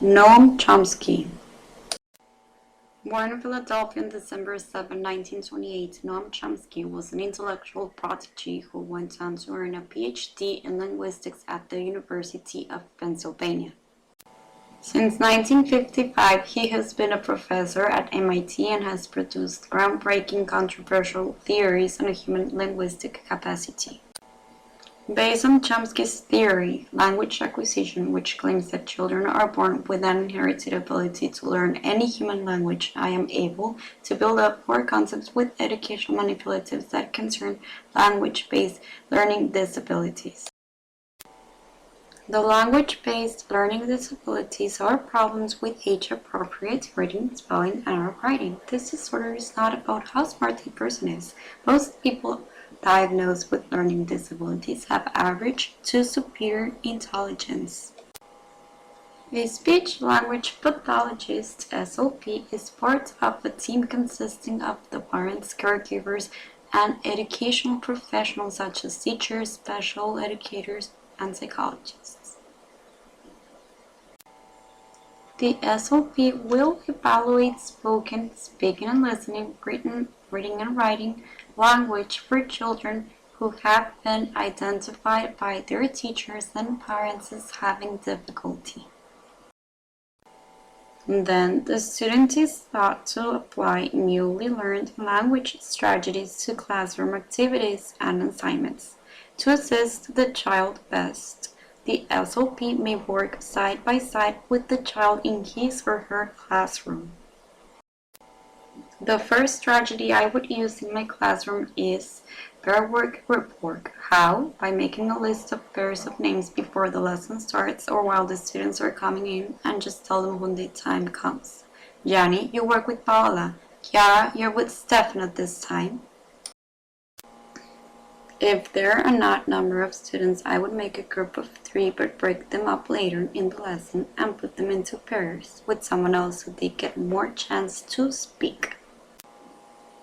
Noam Chomsky. Born in Philadelphia on December 7, 1928, Noam Chomsky was an intellectual prodigy who went on to earn a PhD in linguistics at the University of Pennsylvania. Since 1955, he has been a professor at MIT and has produced groundbreaking controversial theories on human linguistic capacity. Based on Chomsky's theory, language acquisition, which claims that children are born with an inherited ability to learn any human language, I am able to build up core concepts with educational manipulatives that concern language-based learning disabilities. The language-based learning disabilities are problems with age-appropriate reading, spelling, and writing. This disorder is not about how smart a person is. Most people diagnosed with learning disabilities have average to superior intelligence. A speech-language pathologist (SLP) is part of a team consisting of the parents, caregivers, and educational professionals such as teachers, special educators, and psychologists. The SLP will evaluate spoken, speaking and listening, written, reading and writing, language for children who have been identified by their teachers and parents as having difficulty. Then the student is taught to apply newly learned language strategies to classroom activities and assignments. To assist the child best, the SLP may work side by side with the child in his or her classroom. The first strategy I would use in my classroom is pair work, group work. How? By making a list of pairs of names before the lesson starts or while the students are coming in and just tell them when the time comes. Gianni, you work with Paola. Chiara, you're with Stefan at this time. If there are an odd number of students, I would make a group of 3 but break them up later in the lesson and put them into pairs with someone else so they get more chance to speak.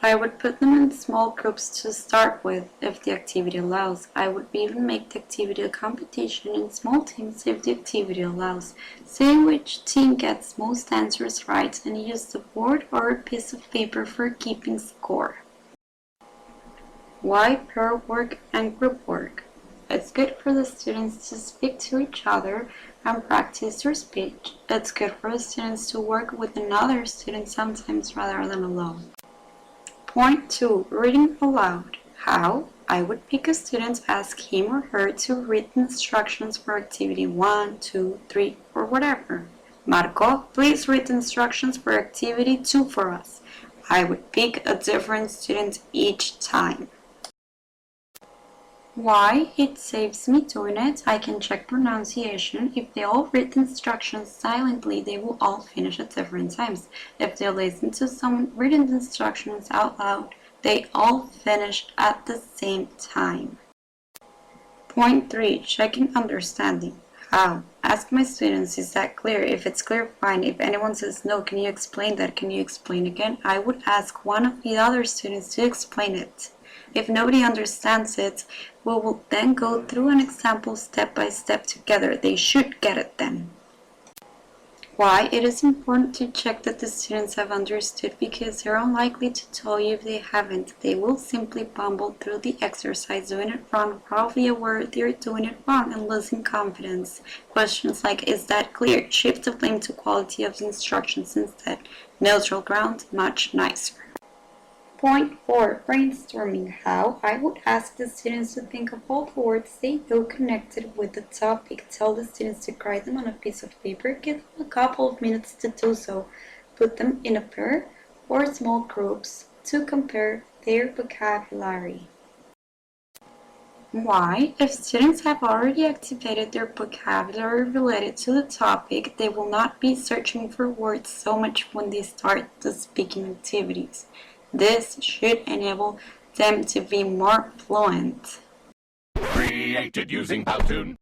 I would put them in small groups to start with if the activity allows. I would even make the activity a competition in small teams if the activity allows, seeing which team gets most answers right and use the board or a piece of paper for keeping score. Why pair work and group work? It's good for the students to speak to each other and practice their speech. It's good for the students to work with another student sometimes rather than alone. Point 2. Reading aloud. How? I would pick a student, ask him or her to read the instructions for activity 1, 2, 3, or whatever. Marco, please read the instructions for activity 2 for us. I would pick a different student each time. Why? It saves me doing it. I can check pronunciation. If they all read the instructions silently, they will all finish at different times. If they listen to someone reading the instructions out loud, they all finish at the same time. Point 3. Checking understanding. How? Ask my students, is that clear? If it's clear, fine. If anyone says no, can you explain that? Can you explain again? I would ask one of the other students to explain it. If nobody understands it, we will then go through an example step by step together. They should get it then. Why? It is important to check that the students have understood because they're unlikely to tell you if they haven't. They will simply bumble through the exercise doing it wrong, probably aware they're doing it wrong and losing confidence. Questions like, is that clear? Shift the blame to quality of the instructions instead. Neutral ground, much nicer. Point 4. Brainstorming. How? I would ask the students to think of all the words they know connected with the topic. Tell the students to write them on a piece of paper. Give them a couple of minutes to do so. Put them in a pair or small groups to compare their vocabulary. Why? If students have already activated their vocabulary related to the topic, they will not be searching for words so much when they start the speaking activities. This should enable them to be more fluent. Created using Powtoon.